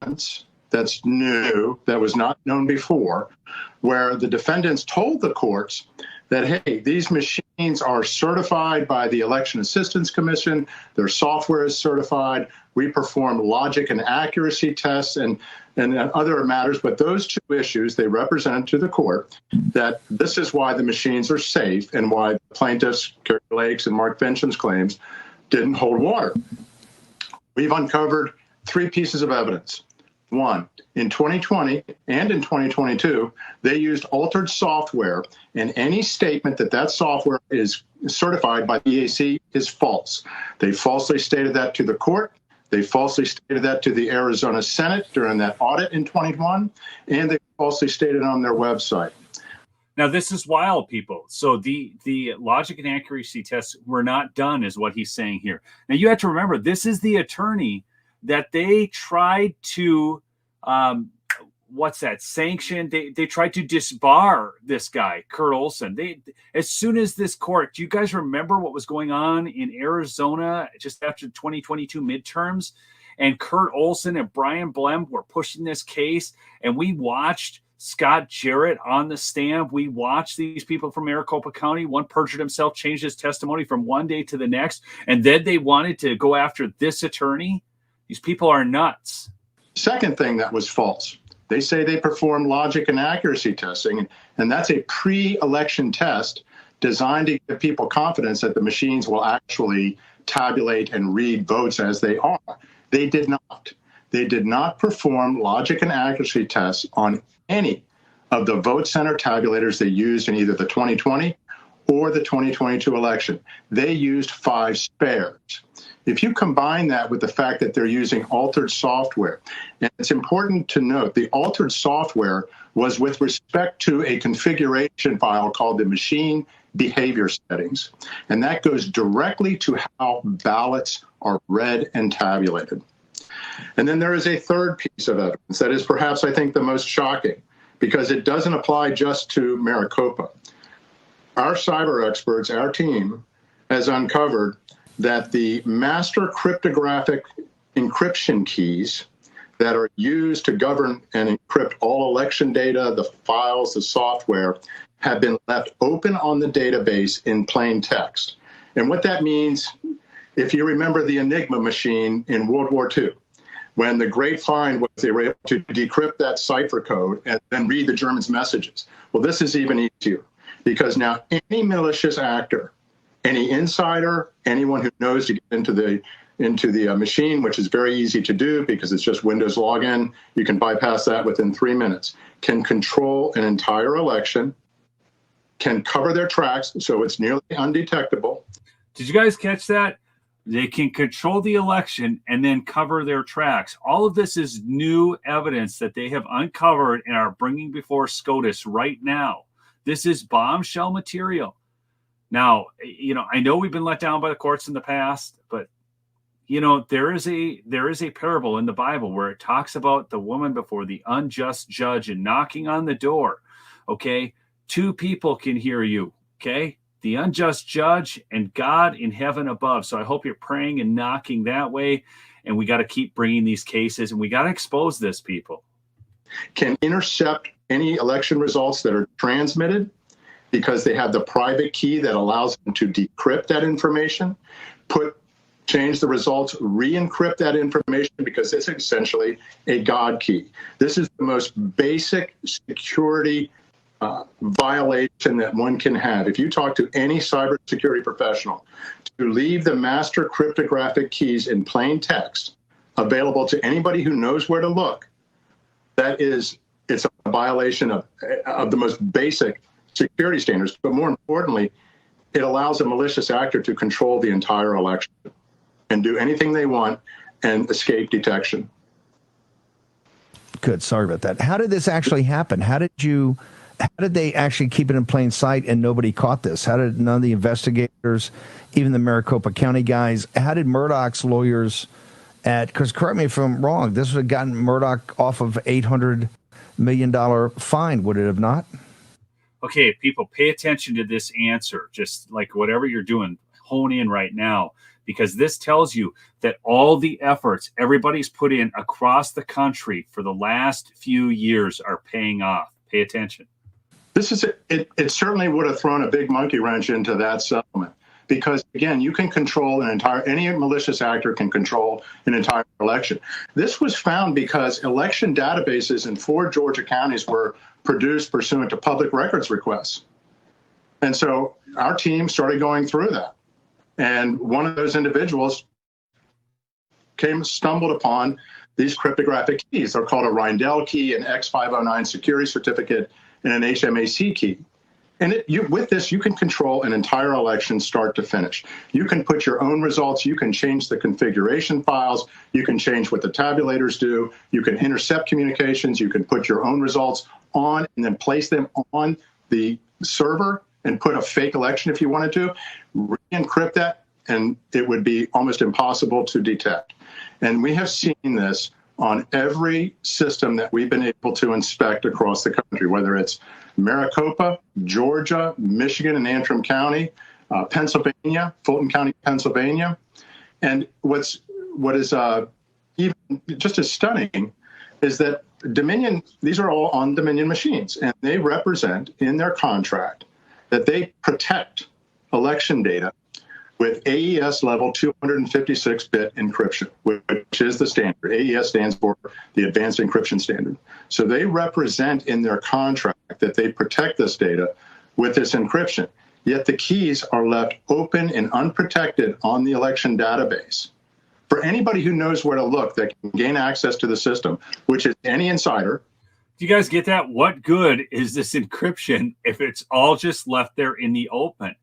evidence that's new, that was not known before, where the defendants told the courts that, hey, these machines are certified by the Election Assistance Commission, their software is certified, we perform logic and accuracy tests and other matters, but those two issues, they represent to the court that this is why the machines are safe and why the plaintiffs, Kerry Lake's and Mark Bencham's claims, didn't hold water. We've uncovered 3 pieces of evidence. One, in 2020 and in 2022, they used altered software, and any statement that that software is certified by the EAC is false. They falsely stated that to the court. They falsely stated that to the Arizona Senate during that audit in 2021, and they falsely stated on their website. Now, this is wild, people. So the logic and accuracy tests were not done, is what he's saying here. Now, you have to remember, this is the attorney that they tried to, sanction. They tried to disbar this guy, Kurt Olson. As soon as this court, do you guys remember what was going on in Arizona just after the 2022 midterms? And Kurt Olson and Brian Blem were pushing this case, and we watched Scott Jarrett on the stand. We watched these people from Maricopa County. One perjured himself, changed his testimony from one day to the next, and then they wanted to go after this attorney. These people are nuts. Second thing that was false. They say they perform logic and accuracy testing, and that's a pre-election test designed to give people confidence that the machines will actually tabulate and read votes as they are. They did not. They did not perform logic and accuracy tests on any of the vote center tabulators they used in either the 2020 or the 2022 election. They used 5 spares. If you combine that with the fact that they're using altered software, and it's important to note the altered software was with respect to a configuration file called the machine behavior settings, and that goes directly to how ballots are read and tabulated. And then there is a third piece of evidence that is perhaps, I think, the most shocking, because it doesn't apply just to Maricopa. Our cyber experts, our team, has uncovered that the master cryptographic encryption keys that are used to govern and encrypt all election data, the files, the software, have been left open on the database in plain text. And what that means, if you remember the Enigma machine in World War II, when the great find was they were able to decrypt that cipher code and then read the Germans' messages. Well, this is even easier, because now any malicious actor, any insider, anyone who knows to get into the machine, which is very easy to do because it's just Windows login, you can bypass that within 3 minutes, can control an entire election, can cover their tracks so it's nearly undetectable. Did you guys catch that? They can control the election and then cover their tracks. All of this is new evidence that they have uncovered and are bringing before SCOTUS right now. This is bombshell material. Now, I know we've been let down by the courts in the past, but there is a parable in the Bible where it talks about the woman before the unjust judge and knocking on the door. Okay, 2 people can hear you. Okay, the unjust judge and God in heaven above. So I hope you're praying and knocking that way. And we got to keep bringing these cases, and we got to expose this, people. Can intercept any election results that are transmitted, because they have the private key that allows them to decrypt that information, change the results, re-encrypt that information, because it's essentially a God key. This is the most basic security violation that one can have. If you talk to any cybersecurity professional, to leave the master cryptographic keys in plain text available to anybody who knows where to look, it's a violation of the most basic security standards. But more importantly, it allows a malicious actor to control the entire election and do anything they want and escape detection. Good. Sorry about that. How did this actually happen? How did they actually keep it in plain sight and nobody caught this? How did none of the investigators, even the Maricopa County guys, how did Murdoch's lawyers because correct me if I'm wrong, this would have gotten Murdoch off of $800 million fine, would it have not? Okay, people, pay attention to this answer. Just like whatever you're doing, hone in right now. because this tells you that all the efforts everybody's put in across the country for the last few years are paying off. Pay attention. This is it certainly would have thrown a big monkey wrench into that settlement, because again, you can control any malicious actor can control an entire election. This was found because election databases in 4 Georgia counties were produced pursuant to public records requests. And so our team started going through that. And one of those individuals stumbled upon these cryptographic keys. They're called a Reindel key, an X509 security certificate, and an HMAC key. And with this, you can control an entire election start to finish. You can put your own results. You can change the configuration files. You can change what the tabulators do. You can intercept communications. You can put your own results on and then place them on the server and put a fake election if you wanted to, re-encrypt that, and it would be almost impossible to detect. And we have seen this on every system that we've been able to inspect across the country, whether it's Maricopa, Georgia, Michigan, and Antrim County, Pennsylvania, Fulton County, Pennsylvania. And what is even just as stunning is that Dominion, these are all on Dominion machines, and they represent in their contract that they protect election data with AES level 256-bit encryption, which is the standard. AES stands for the Advanced Encryption Standard. So they represent in their contract that they protect this data with this encryption, yet the keys are left open and unprotected on the election database. For anybody who knows where to look that can gain access to the system, which is any insider. Do you guys get that? What good is this encryption if it's all just left there in the open?